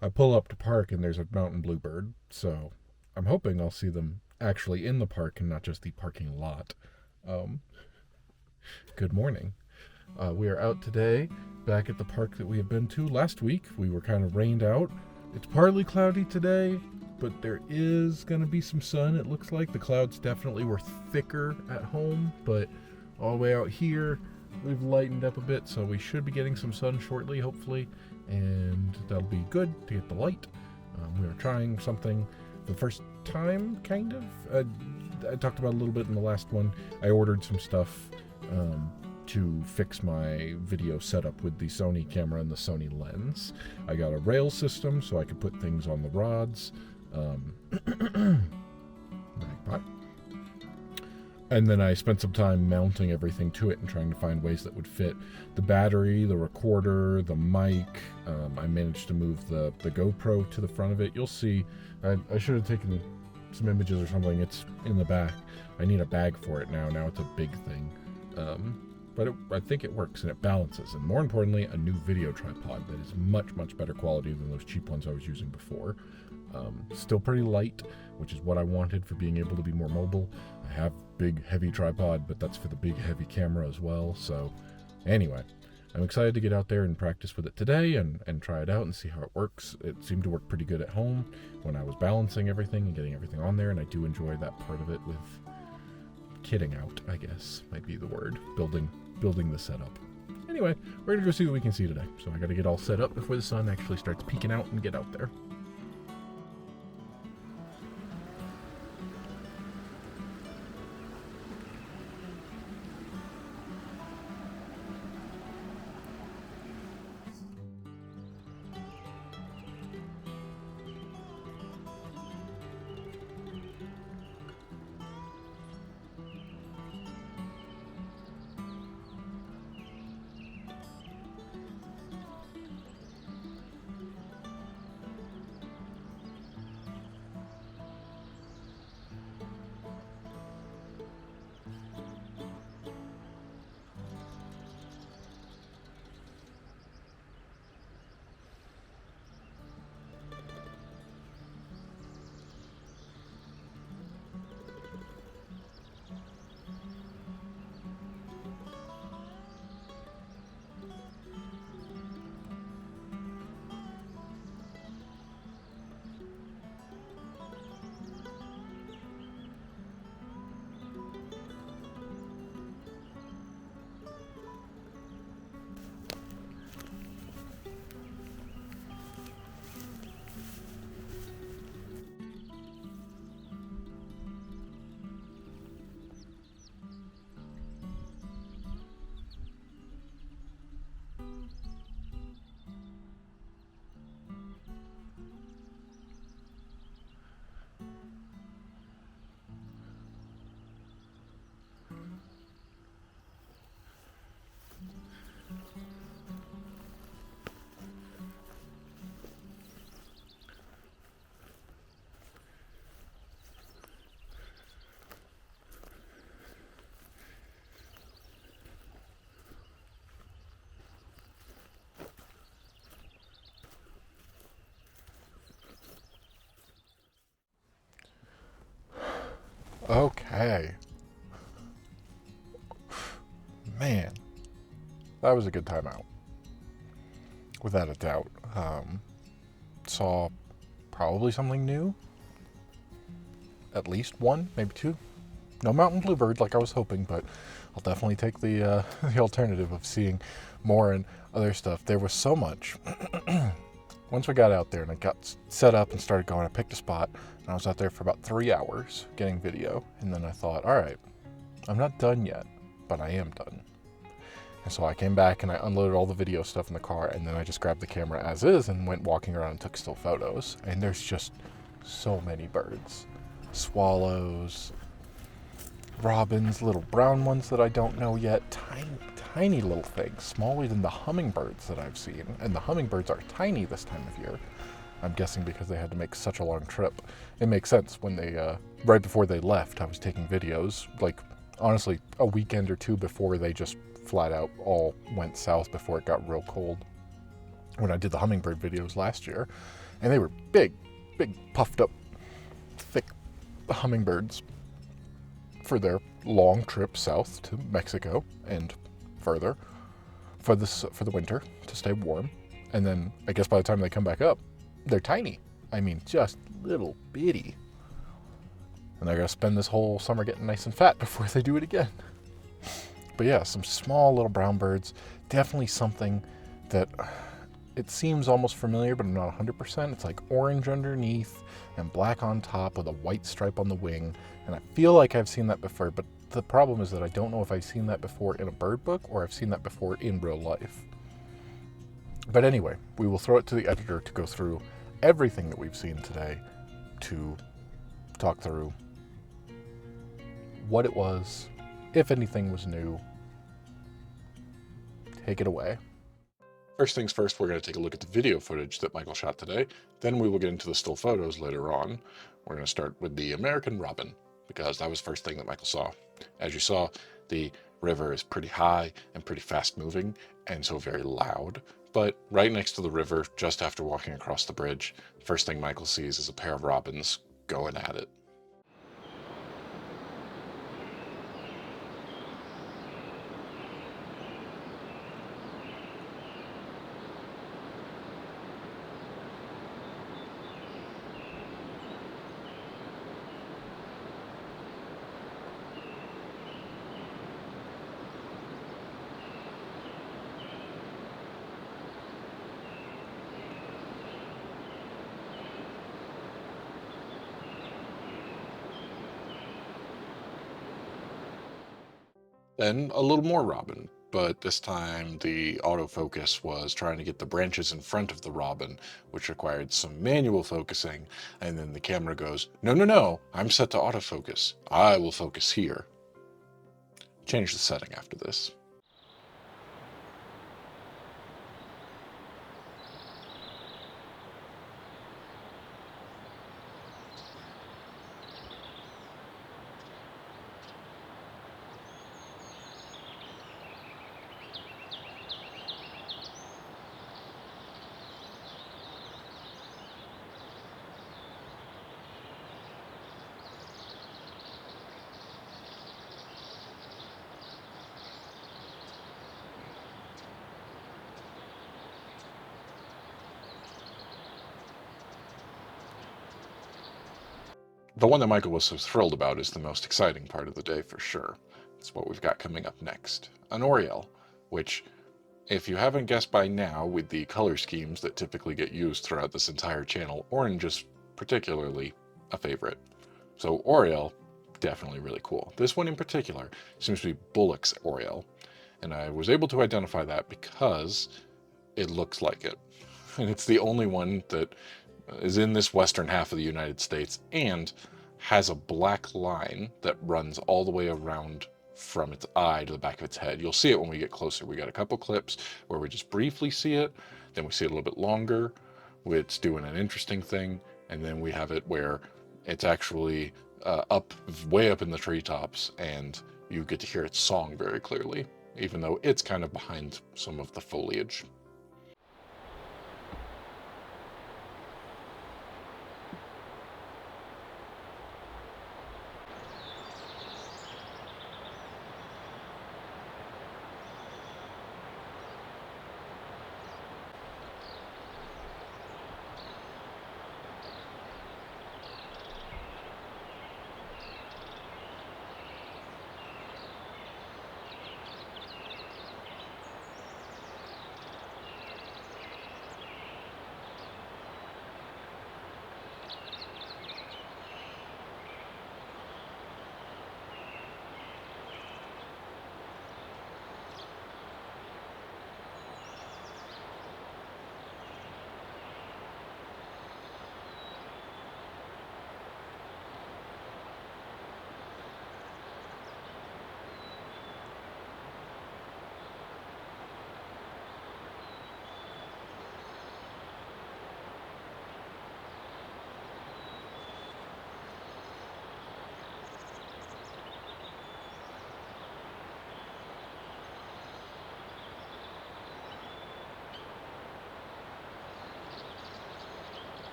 I pull up to park and there's a mountain bluebird, so I'm hoping I'll see them actually in the park and not just the parking lot. Um, Good morning. We are out today, back at the park that we have been to last week. We were kind of rained out. It's partly cloudy today, but there is going to be some sun. It looks like the clouds definitely were thicker at home, but all the way out here, we've lightened up a bit, so we should be getting some sun shortly, hopefully, and that'll be good to get the light. We are trying something for the first time, kind of. I talked about a little bit in the last one. I ordered some stuff to fix my video setup with the Sony camera and the Sony lens. I got a rail system so I could put things on the rods. Magpie. And then I spent some time mounting everything to it and trying to find ways that would fit the battery, the recorder, the mic. I managed to move the GoPro to the front of it. You'll see, I should have taken some images or something. It's in the back. I need a bag for it now. Now it's a big thing. But I think it works and it balances. And more importantly, a new video tripod that is much, much better quality than those cheap ones I was using before. Still pretty light, which is what I wanted for being able to be more mobile. I have big, heavy tripod, but that's for the big, heavy camera as well. So anyway, I'm excited to get out there and practice with it today and try it out and see how it works. It seemed to work pretty good at home when I was balancing everything and getting everything on there, and I do enjoy that part of it with kitting out, I guess, might be the word. Building the setup. Anyway, we're gonna go see what we can see today. So I gotta get all set up before the sun actually starts peeking out and get out there. Okay. Man, that was a good time out. Without a doubt. Saw probably something new. At least one, maybe two. No mountain bluebird like I was hoping, but I'll definitely take the the alternative of seeing more and other stuff. There was so much. Once we got out there and I got set up and started going, I picked a spot and I was out there for about 3 hours getting video. And then I thought, all right, I'm not done yet, but I am done. And so I came back and I unloaded all the video stuff in the car, and then I just grabbed the camera as is and went walking around and took still photos. And there's just so many birds. Swallows, robins, little brown ones that I don't know yet, tiny little things, smaller than the hummingbirds that I've seen. And the hummingbirds are tiny this time of year. I'm guessing because they had to make such a long trip. It makes sense when they, right before they left, I was taking videos, like honestly a weekend or two before they just flat out all went south before it got real cold. When I did the hummingbird videos last year, And they were big, big, puffed up, thick hummingbirds for their long trip south to Mexico and further for the winter to stay warm. And then I guess by the time they come back up, they're tiny. I mean, just little bitty. And they're going to spend this whole summer getting nice and fat before they do it again. But yeah, some small little brown birds. Definitely something that it seems almost familiar, but I'm not 100%. It's like orange underneath and black on top with a white stripe on the wing. And I feel like I've seen that before, but the problem is that I don't know if I've seen that before in a bird book or I've seen that before in real life. But anyway, we will throw it to the editor to go through everything that we've seen today to talk through what it was, if anything was new. Take it away. First things first, we're going to take a look at the video footage that Michael shot today. Then we will get into the still photos later on. We're going to start with the American robin, because that was the first thing that Michael saw. As you saw, the river is pretty high and pretty fast moving, and so very loud. But right next to the river, just after walking across the bridge, first thing Michael sees is a pair of robins going at it. Then a little more robin, but this time the autofocus was trying to get the branches in front of the robin, which required some manual focusing, and then the camera goes, no, no, no, I'm set to autofocus. I will focus here. Change the setting after this. The one that Michael was so thrilled about is the most exciting part of the day for sure. It's what we've got coming up next. An Oriole, which, if you haven't guessed by now, with the color schemes that typically get used throughout this entire channel, orange is particularly a favorite. So Oriole, definitely really cool. This one in particular seems to be Bullock's Oriole, and I was able to identify that because it looks like it. And it's the only one that is in this western half of the United States and has a black line that runs all the way around from its eye to the back of its head. You'll see it when we get closer. We got a couple clips where we just briefly see it, then we see it a little bit longer, where it's doing an interesting thing, and then we have it where it's actually up, way up in the treetops, and you get to hear its song very clearly, even though it's kind of behind some of the foliage.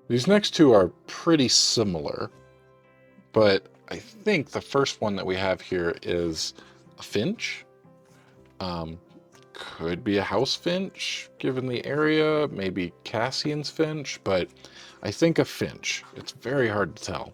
These next two are pretty similar, but I think the first one that we have here is a finch. Um, could be a house finch, given the area, maybe Cassian's finch, but I think a finch. It's very hard to tell.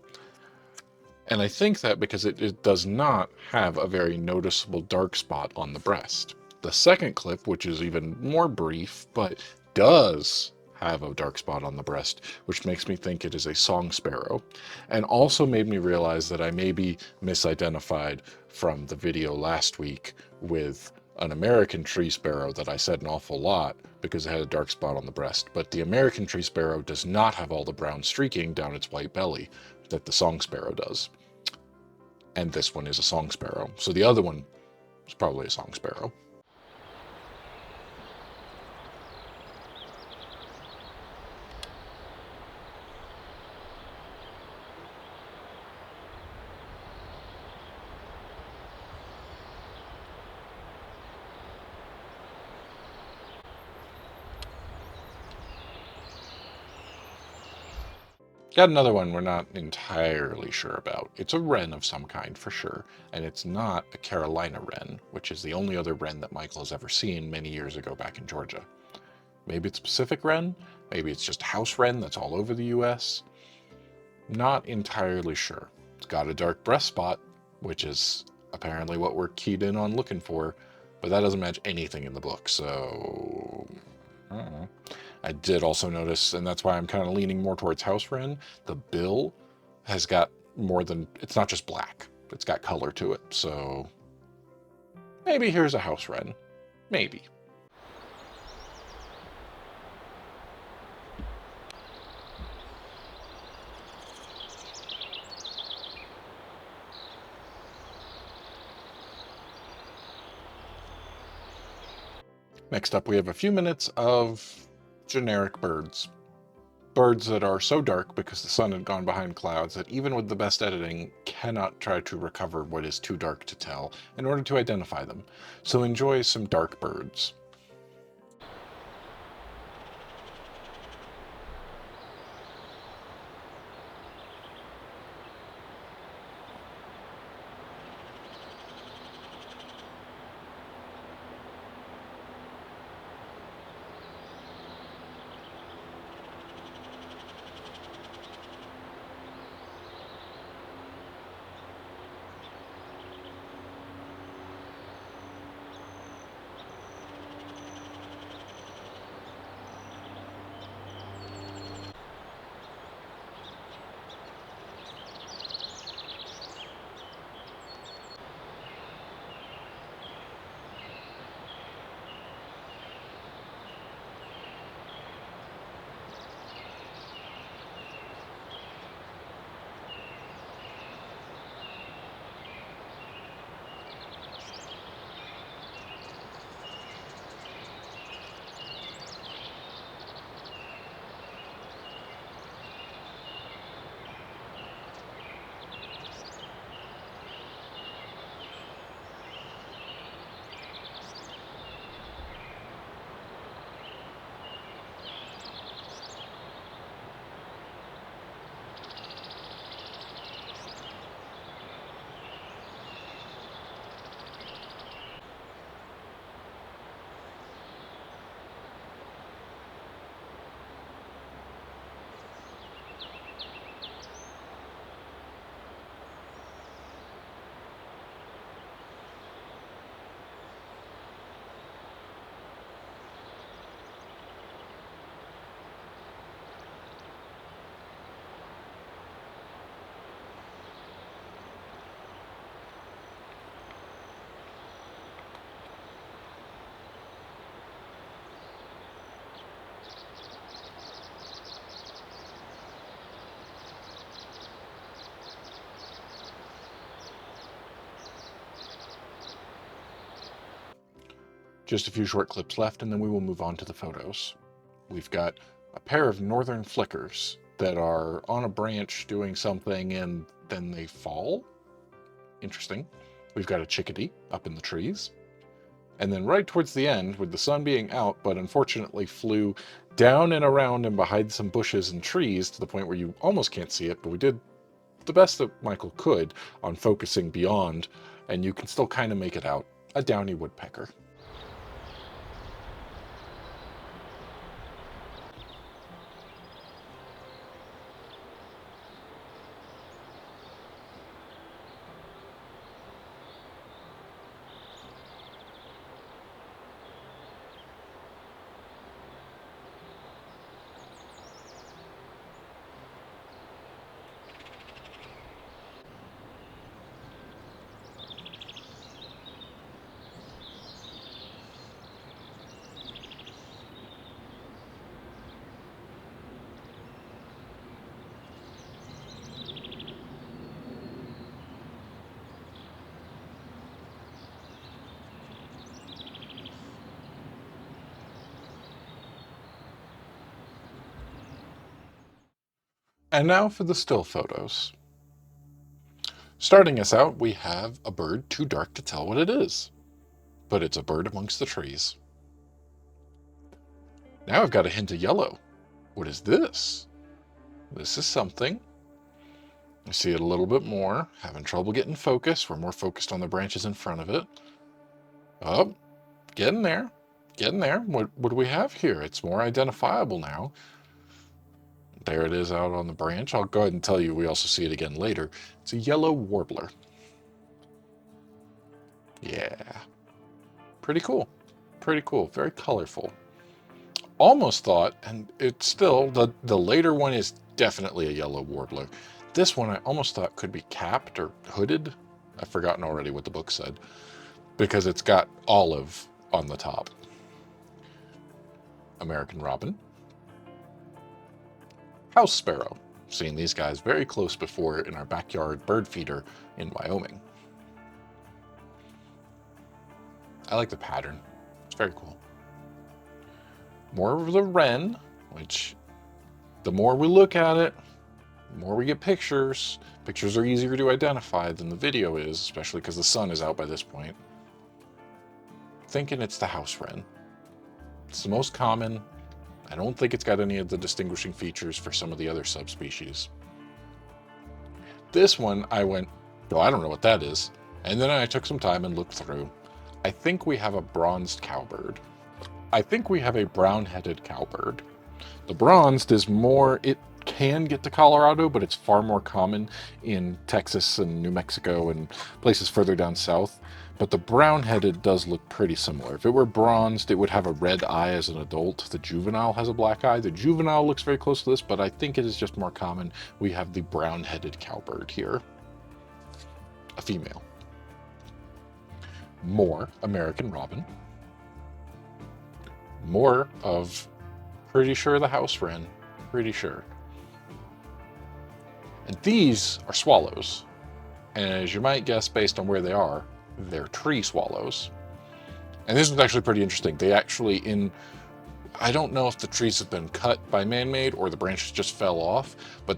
And I think that because it does not have a very noticeable dark spot on the breast. The second clip, which is even more brief, but does have a dark spot on the breast, which makes me think it is a song sparrow, and also made me realize that I may be misidentified from the video last week with an American tree sparrow that I said an awful lot because it had a dark spot on the breast, but the American tree sparrow does not have all the brown streaking down its white belly that the song sparrow does. And this one is a song sparrow. So the other one is probably a song sparrow. Got another one we're not entirely sure about. It's a wren of some kind for sure, and it's not a Carolina wren, which is the only other wren that Michael has ever seen many years ago back in Georgia. Maybe it's Pacific wren, maybe it's just house wren that's all over the US. Not entirely sure. It's got a dark breast spot, which is apparently what we're keyed in on looking for, but that doesn't match anything in the book, so I did also notice, and that's why I'm kind of leaning more towards house wren, the bill has got more than, it's not just black, it's got color to it, so maybe here's a house wren. Maybe. Next up, we have a few minutes of generic birds. Birds that are so dark because the sun had gone behind clouds that even with the best editing, cannot try to recover what is too dark to tell in order to identify them. So enjoy some dark birds. Just a few short clips left, and then we will move on to the photos. We've got a pair of northern flickers that are on a branch doing something and then they fall. Interesting. We've got a chickadee up in the trees. And then right towards the end, with the sun being out, but unfortunately flew down and around and behind some bushes and trees to the point where you almost can't see it, but we did the best that Michael could on focusing beyond, and you can still kind of make it out. A downy woodpecker. And now for the still photos. Starting us out, we have a bird too dark to tell what it is, but it's a bird amongst the trees. Now I've got a hint of yellow. What is this? This is something. I see it a little bit more. Having trouble getting focus. We're more focused on the branches in front of it. Oh, getting there. Getting there. What do we have here? It's more identifiable now. There it is out on the branch. I'll go ahead and tell you we also see it again later. It's a yellow warbler. Yeah. Pretty cool. Pretty cool. Very colorful. Almost thought, and it's still, the later one is definitely a yellow warbler. This one I almost thought could be capped or hooded. I've forgotten already what the book said, because it's got olive on the top. American robin. House sparrow. Seen these guys very close before in our backyard bird feeder in Wyoming. I like the pattern. It's very cool. More of the wren, which the more we look at it, the more we get pictures. Pictures are easier to identify than the video is, especially because the sun is out by this point. Thinking it's the house wren. It's the most common. I don't think it's got any of the distinguishing features for some of the other subspecies. This one, I went, oh, I don't know what that is. And then I took some time and looked through. I think we have a bronzed cowbird. I think we have a brown-headed cowbird. The bronzed is more, it can get to Colorado, but it's far more common in Texas and New Mexico and places further down south. But the brown-headed does look pretty similar. If it were bronzed, it would have a red eye as an adult. The juvenile has a black eye. The juvenile looks very close to this, but I think it is just more common. We have the brown-headed cowbird here. A female. More American robin. More of, pretty sure, the house wren. Pretty sure. And these are swallows. And as you might guess based on where they are, they're tree swallows. And this was actually pretty interesting. They actually I don't know if the trees have been cut by man-made or the branches just fell off, but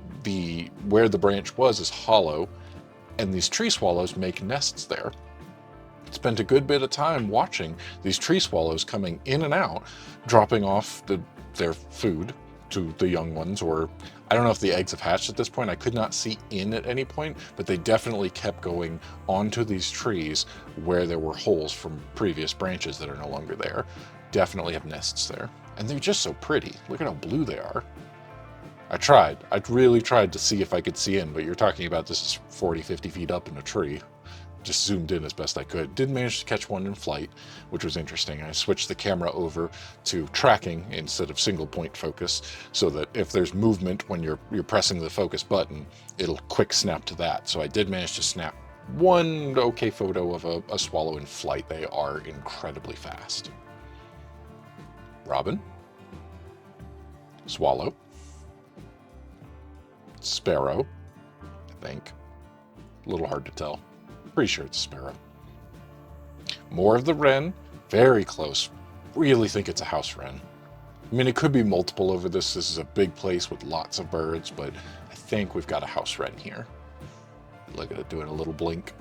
where the branch was is hollow, and these tree swallows make nests there. Spent a good bit of time watching these tree swallows coming in and out, dropping off their food to the young ones, or I don't know if the eggs have hatched at this point. I could not see in at any point, but they definitely kept going onto these trees where there were holes from previous branches that are no longer there. Definitely have nests there. And they're just so pretty. Look at how blue they are. I really tried to see if I could see in, but you're talking about this is 40, 50 feet up in a tree. Just zoomed in as best I could. Did manage to catch one in flight, which was interesting. I switched the camera over to tracking instead of single point focus, so that if there's movement when you're pressing the focus button, it'll quick snap to that. So I did manage to snap one okay photo of a swallow in flight. They are incredibly fast. Robin. Swallow. Sparrow, I think. A little hard to tell. Pretty sure it's a sparrow. More of the wren, very close. Really think it's a house wren. I mean, it could be multiple over this. This is a big place with lots of birds, but I think we've got a house wren here. Look at it doing a little blink.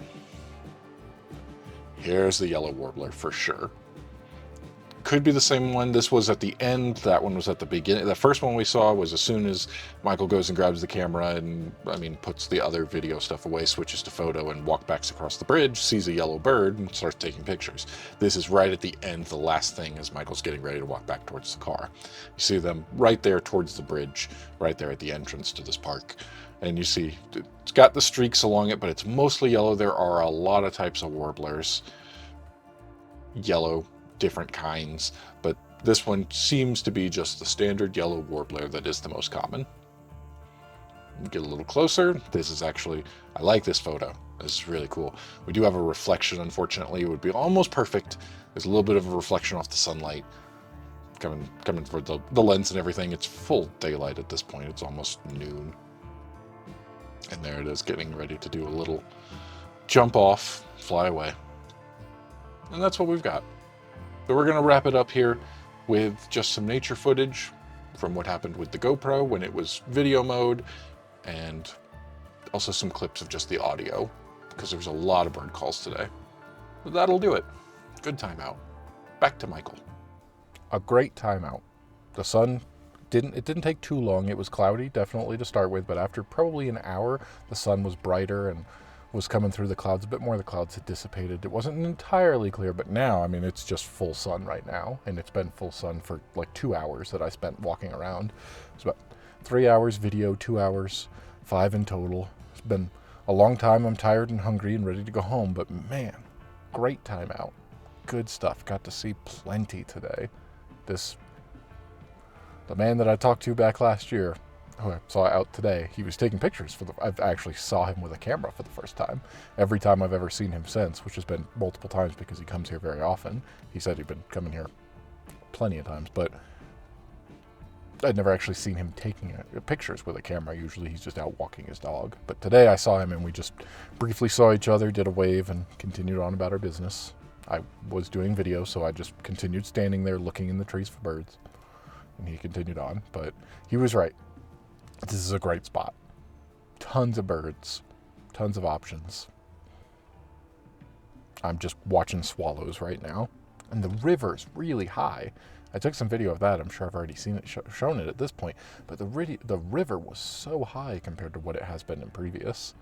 Here's the yellow warbler for sure. Could be the same one. This was at the end. That one was at the beginning. The first one we saw was as soon as Michael goes and grabs the camera and, puts the other video stuff away, switches to photo, and walk backs across the bridge, sees a yellow bird, and starts taking pictures. This is right at the end, the last thing, as Michael's getting ready to walk back towards the car. You see them right there towards the bridge, right there at the entrance to this park. And you see it's got the streaks along it, but it's mostly yellow. There are a lot of types of warblers. Yellow, different kinds, but this one seems to be just the standard yellow warbler that is the most common. Get a little closer. This is actually, I like this photo. This is really cool. We do have a reflection, unfortunately. It would be almost perfect. There's a little bit of a reflection off the sunlight coming for the lens and everything. It's full daylight at this point. It's almost noon. And there it is, getting ready to do a little jump off, fly away. And that's what we've got. So we're going to wrap it up here with just some nature footage from what happened with the GoPro when it was video mode, and also some clips of just the audio, because there's a lot of bird calls today. But that'll do it. Good timeout. Back to Michael. A great timeout. The sun didn't take too long. It was cloudy, definitely, to start with, but after probably an hour, the sun was brighter and was coming through the clouds a bit more. The clouds had dissipated. It wasn't entirely clear, but now, it's just full sun right now, and it's been full sun for like 2 hours that I spent walking around. It's about 3 hours video, 2 hours, 5 in total. It's been a long time. I'm tired and hungry and ready to go home, but man, great time out. Good stuff. Got to see plenty today. The man that I talked to back last year, who I saw out today, he was taking pictures I actually saw him with a camera for the first time. Every time I've ever seen him since, which has been multiple times because he comes here very often. He said he'd been coming here plenty of times, but I'd never actually seen him taking pictures with a camera. Usually he's just out walking his dog. But today I saw him and we just briefly saw each other, did a wave, and continued on about our business. I was doing video, so I just continued standing there looking in the trees for birds. And he continued on, but he was right. This is a great spot. Tons of birds, tons of options. I'm just watching swallows right now. And the river's really high. I took some video of that. I'm sure I've already seen it, shown it at this point. But the river was so high compared to what it has been in previous.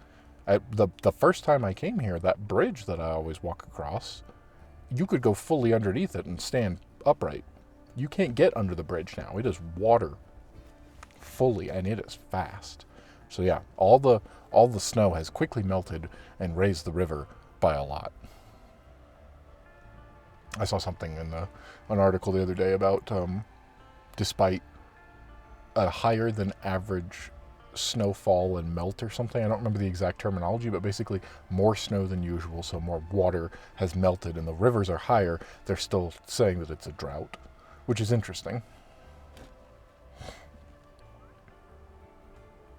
The first time I came here, that bridge that I always walk across, you could go fully underneath it and stand upright. You can't get under the bridge now. It is water fully, and it is fast. So yeah, all the snow has quickly melted and raised the river by a lot. I saw something in an article the other day about despite a higher than average snowfall and melt or something, I don't remember the exact terminology, but basically more snow than usual, so more water has melted and the rivers are higher, they're still saying that it's a drought, which is interesting.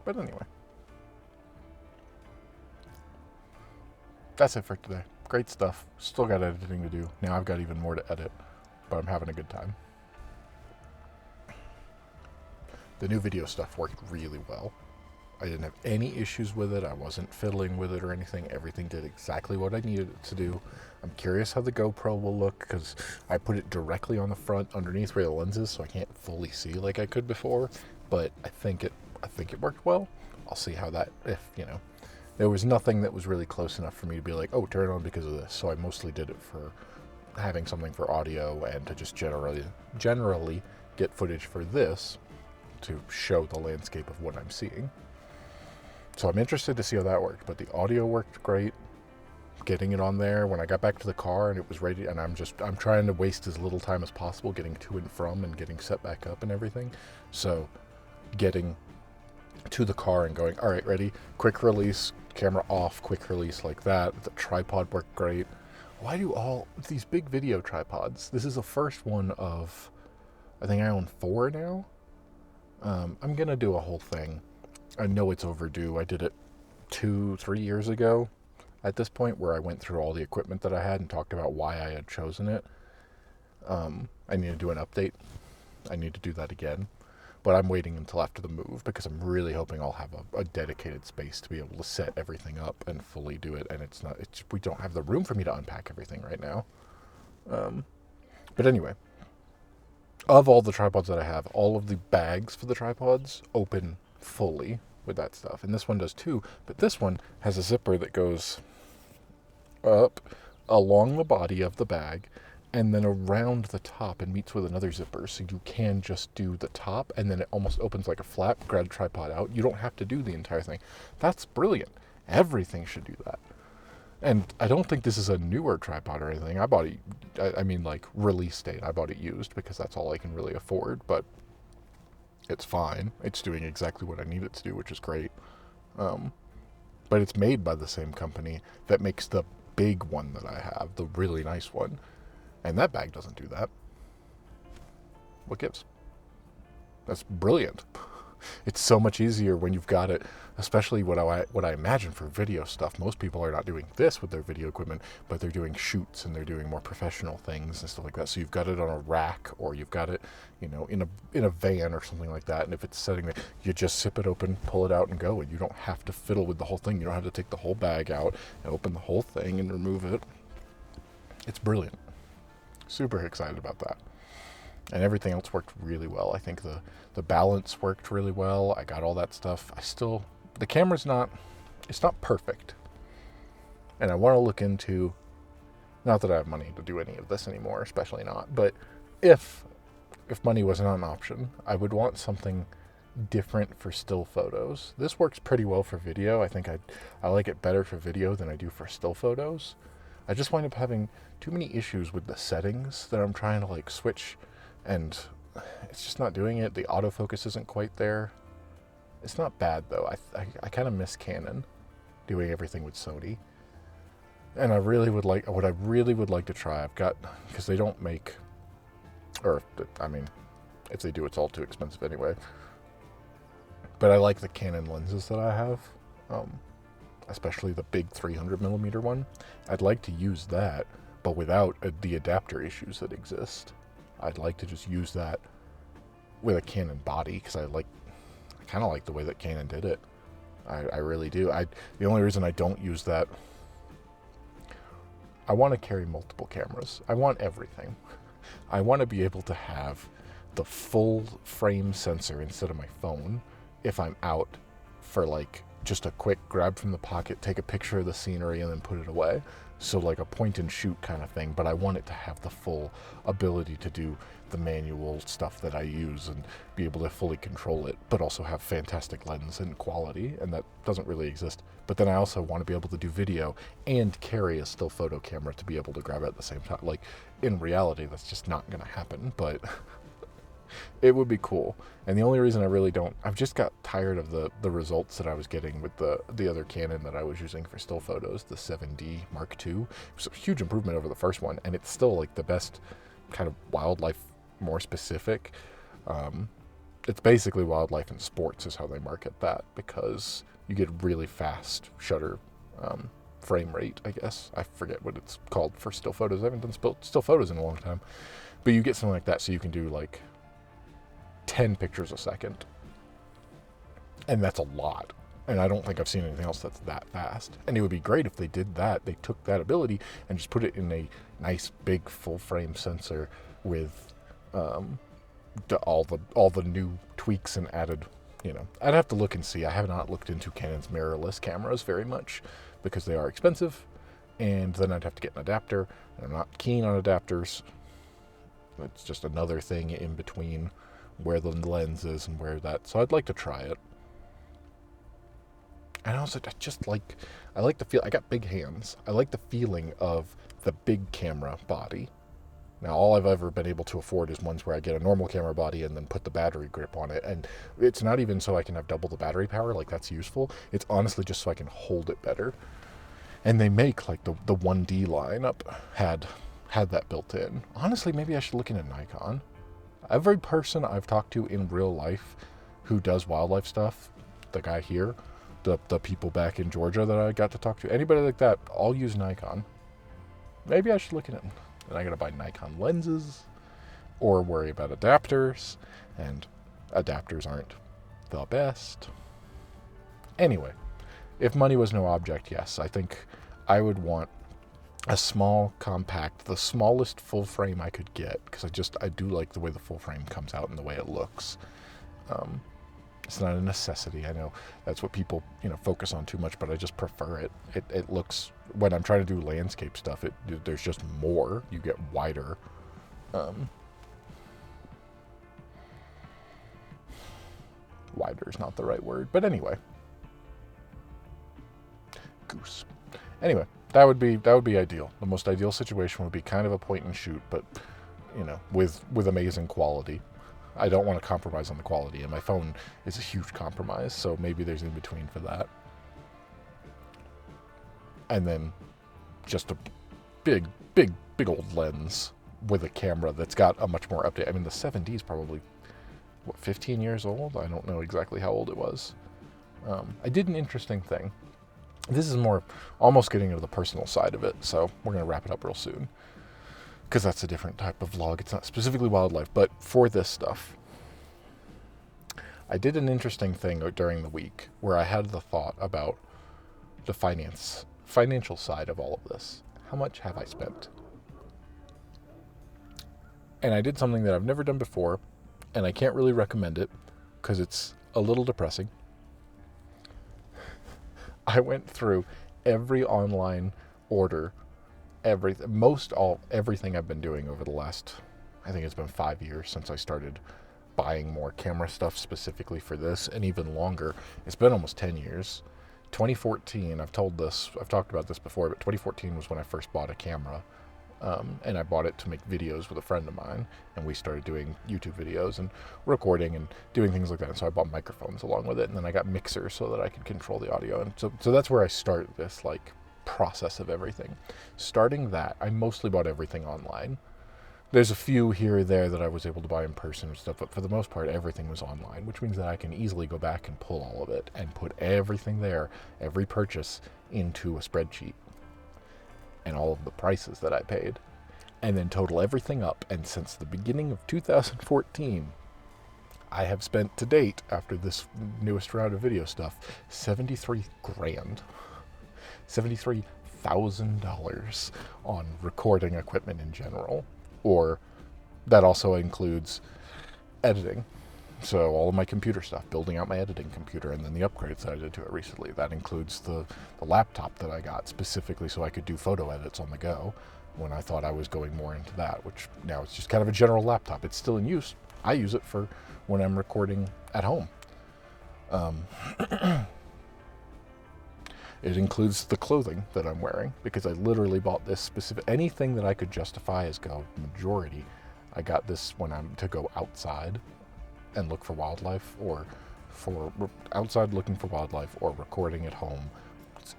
But anyway, that's it for today. Great stuff. Still got editing to do. Now I've got even more to edit, but I'm having a good time. The new video stuff worked really well. I didn't have any issues with it. I wasn't fiddling with it or anything. Everything did exactly what I needed it to do. I'm curious how the GoPro will look because I put it directly on the front underneath where the lens is, so I can't fully see like I could before. But I think it worked well. I'll see how that, there was nothing that was really close enough for me to be like, oh, turn it on because of this. So I mostly did it for having something for audio and to just generally get footage for this to show the landscape of what I'm seeing. So I'm interested to see how that worked, but the audio worked great. Getting it on there when I got back to the car and it was ready, and I'm trying to waste as little time as possible getting to and from and getting set back up and everything. So getting to the car and going, all right, ready, quick release, camera off, quick release like that. The tripod worked great. Why do all these big video tripods? This is the first one of, I think I own 4 now. I'm gonna do a whole thing. I know it's overdue. I did it 2-3 years ago at this point, where I went through all the equipment that I had and talked about why I had chosen it. I need to do an update. I need to do that again. But I'm waiting until after the move because I'm really hoping I'll have a dedicated space to be able to set everything up and fully do it. And we don't have the room for me to unpack everything right now. But anyway, of all the tripods that I have, all of the bags for the tripods open fully with that stuff. And this one does too, but this one has a zipper that goes up along the body of the bag and then around the top and meets with another zipper. So you can just do the top and then it almost opens like a flap, grab the tripod out. You don't have to do the entire thing. That's brilliant. Everything should do that. And I don't think this is a newer tripod or anything. I bought it, I mean like release date. I bought it used because that's all I can really afford, but it's fine. It's doing exactly what I need it to do, which is great. But it's made by the same company that makes the big one that I have, the really nice one. And that bag doesn't do that. What gives? That's brilliant. It's so much easier when you've got it, especially what I imagine for video stuff. Most people are not doing this with their video equipment, but they're doing shoots and they're doing more professional things and stuff like that. So you've got it on a rack or you've got it, in a van or something like that. And if it's sitting there, you just zip it open, pull it out and go. And you don't have to fiddle with the whole thing. You don't have to take the whole bag out and open the whole thing and remove it. It's brilliant. Super excited about that. And everything else worked really well. I think the balance worked really well. I got all that stuff. The camera's it's not perfect. And I want to look into, not that I have money to do any of this anymore, especially not, but if money was not an option, I would want something different for still photos. This works pretty well for video. I think I like it better for video than I do for still photos. I just wind up having too many issues with the settings that I'm trying to like switch, and it's just not doing it. The autofocus isn't quite there. It's not bad though. I kind of miss Canon doing everything with Sony. And what I really would like to try, because they don't make, if they do, it's all too expensive anyway. But I like the Canon lenses that I have, especially the big 300mm one. I'd like to use that, but without the adapter issues that exist. I'd like to just use that with a Canon body, because I kind of like the way that Canon did it. I really do. The only reason I don't use that, I want to carry multiple cameras. I want everything. I want to be able to have the full frame sensor instead of my phone if I'm out for like just a quick grab from the pocket, take a picture of the scenery and then put it away. So like a point and shoot kind of thing, but I want it to have the full ability to do the manual stuff that I use and be able to fully control it, but also have fantastic lens and quality, and that doesn't really exist. But then I also want to be able to do video and carry a still photo camera to be able to grab it at the same time. Like, in reality, that's just not going to happen, but it would be cool. And the only reason I've just got tired of the results that I was getting with the other Canon that I was using for still photos, the 7D Mark II. It was a huge improvement over the first one, and it's still like the best kind of wildlife, more specific. It's basically wildlife and sports is how they market that, because you get really fast shutter frame rate, I guess. I forget what it's called for still photos. I haven't done still photos in a long time. But you get something like that, so you can do like 10 pictures a second. And that's a lot. And I don't think I've seen anything else that's that fast. And it would be great if they did that. They took that ability and just put it in a nice big full frame sensor with all the new tweaks and added, I'd have to look and see. I have not looked into Canon's mirrorless cameras very much because they are expensive, and then I'd have to get an adapter, and I'm not keen on adapters. It's just another thing in between where the lens is and where that. So I'd like to try it. And also, I like the feel. I got big hands. I like the feeling of the big camera body. Now, all I've ever been able to afford is ones where I get a normal camera body and then put the battery grip on it. And it's not even so I can have double the battery power, like that's useful. It's honestly just so I can hold it better. And they make like the 1D lineup had that built in. Honestly, maybe I should look into Nikon. Every person I've talked to in real life who does wildlife stuff, the guy here, the people back in Georgia that I got to talk to, anybody like that, all use Nikon. Maybe I should look into it. And I gotta buy Nikon lenses or worry about adapters, and adapters aren't the best. Anyway, if money was no object, yes, I think I would want a small compact, the smallest full frame I could get, because I do like the way the full frame comes out and the way it looks. It's not a necessity. I know that's what people, focus on too much, but I just prefer it. It looks, when I'm trying to do landscape stuff, there's just more. You get wider. Wider is not the right word, but anyway. Goose. Anyway, that would be ideal. The most ideal situation would be kind of a point and shoot, but with amazing quality. I don't want to compromise on the quality, and my phone is a huge compromise, so maybe there's in between for that. And then just a big old lens with a camera that's got a much more update. I mean, the 7D is probably 15 years old? I don't know exactly how old it was. I did an interesting thing. This is more almost getting into the personal side of it, so we're going to wrap it up real soon, because that's a different type of vlog. It's not specifically wildlife, but for this stuff, I did an interesting thing during the week where I had the thought about the financial side of all of this. How much have I spent? And I did something that I've never done before, and I can't really recommend it because it's a little depressing. I went through every online order, everything I've been doing over the last, I think it's been 5 years since I started buying more camera stuff specifically for this, and even longer. It's been almost 10 years. 2014, I've talked about this before, but 2014 was when I first bought a camera. And I bought it to make videos with a friend of mine, and we started doing YouTube videos and recording and doing things like that. And so I bought microphones along with it, and then I got mixers so that I could control the audio. And so that's where I start this process of everything. Starting that, I mostly bought everything online. There's a few here or there that I was able to buy in person and stuff, but for the most part, everything was online, which means that I can easily go back and pull all of it and put everything there, every purchase, into a spreadsheet. And all of the prices that I paid, and then total everything up. And since the beginning of 2014, I have spent to date, after this newest round of video stuff, $73,000 on recording equipment in general. Or that also includes editing. So all of my computer stuff, building out my editing computer, and then the upgrades that I did to it recently. That includes the laptop that I got specifically so I could do photo edits on the go, when I thought I was going more into that, which now it's just kind of a general laptop. It's still in use. I use it for when I'm recording at home. It includes the clothing that I'm wearing, because I literally bought this specific, anything that I could justify as majority, I got this when I'm to go outside and look for wildlife, or for outside looking for wildlife, or recording at home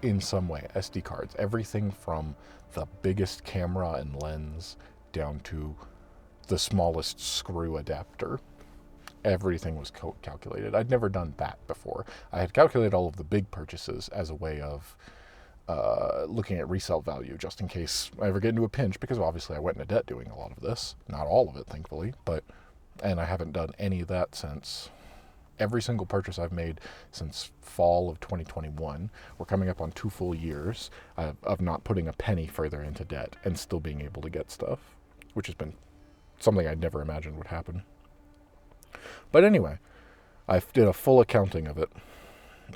in some way. SD cards, everything from the biggest camera and lens down to the smallest screw adapter. Everything was calculated. I'd never done that before. I had calculated all of the big purchases as a way of looking at resale value, just in case I ever get into a pinch, because obviously I went into debt doing a lot of this. Not all of it, thankfully, and I haven't done any of that since every single purchase I've made since fall of 2021. We're coming up on 2 full years of not putting a penny further into debt and still being able to get stuff, which has been something I'd never imagined would happen. But anyway, I did a full accounting of it,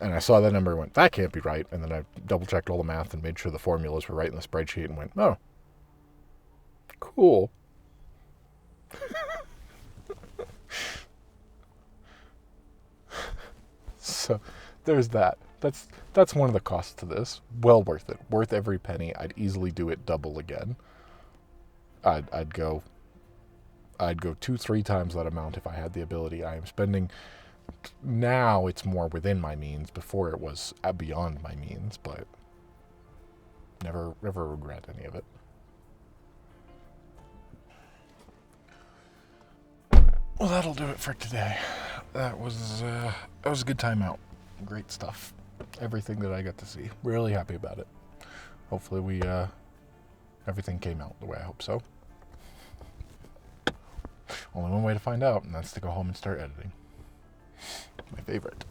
and I saw that number and went, that can't be right. And then I double-checked all the math and made sure the formulas were right in the spreadsheet and went, oh, cool. So there's that. That's one of the costs to this. Well worth it. Worth every penny. I'd easily do it double again. I'd go 2-3 times that amount if I had the ability. I am spending now. It's more within my means. Before it was beyond my means, but never regret any of it. Well, that'll do it for today. That was a good time out. Great stuff. Everything that I got to see. Really happy about it. Hopefully everything came out the way I hope so. Only one way to find out, and that's to go home and start editing. My favorite.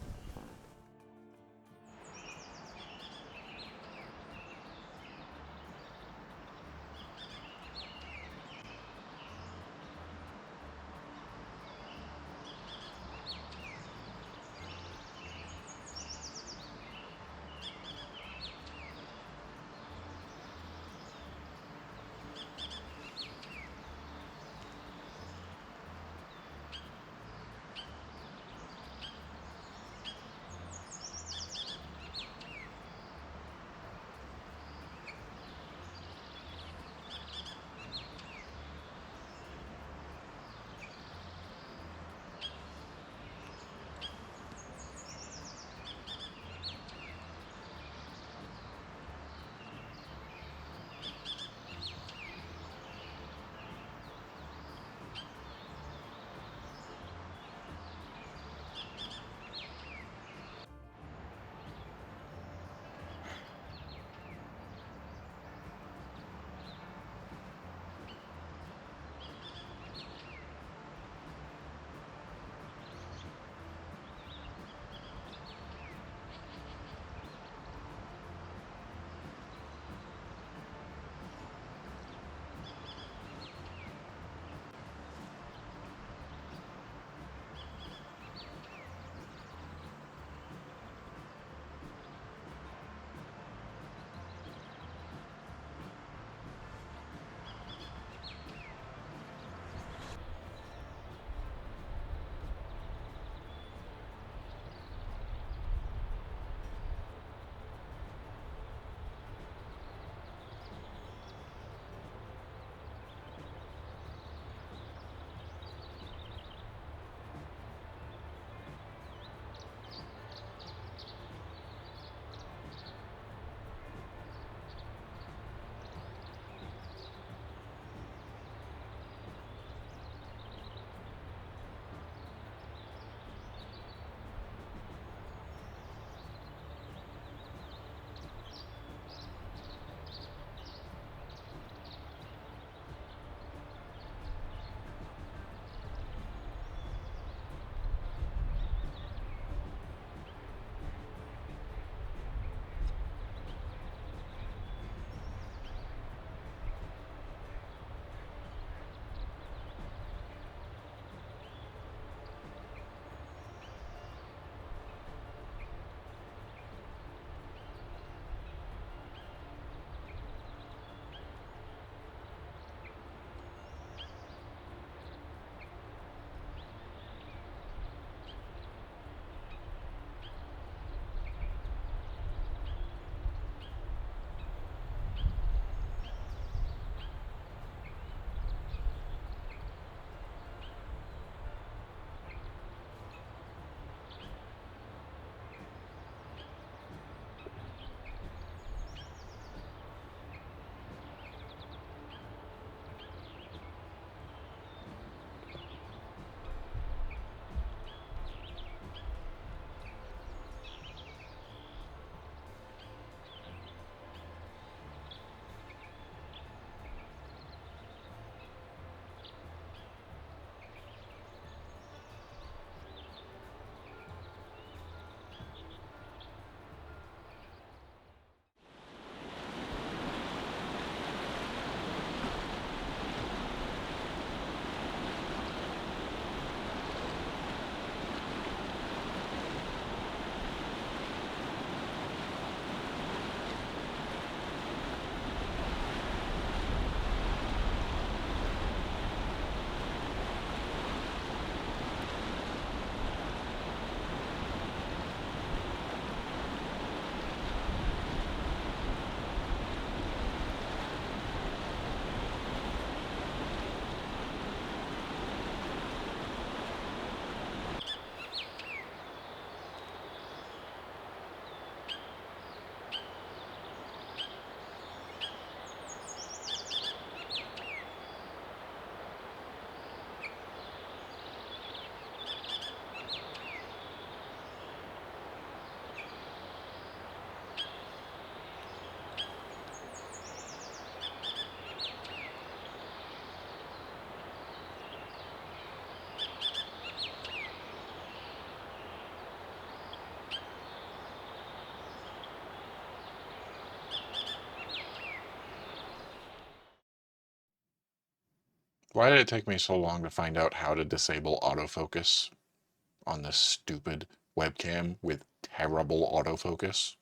Why did it take me so long to find out how to disable autofocus on this stupid webcam with terrible autofocus?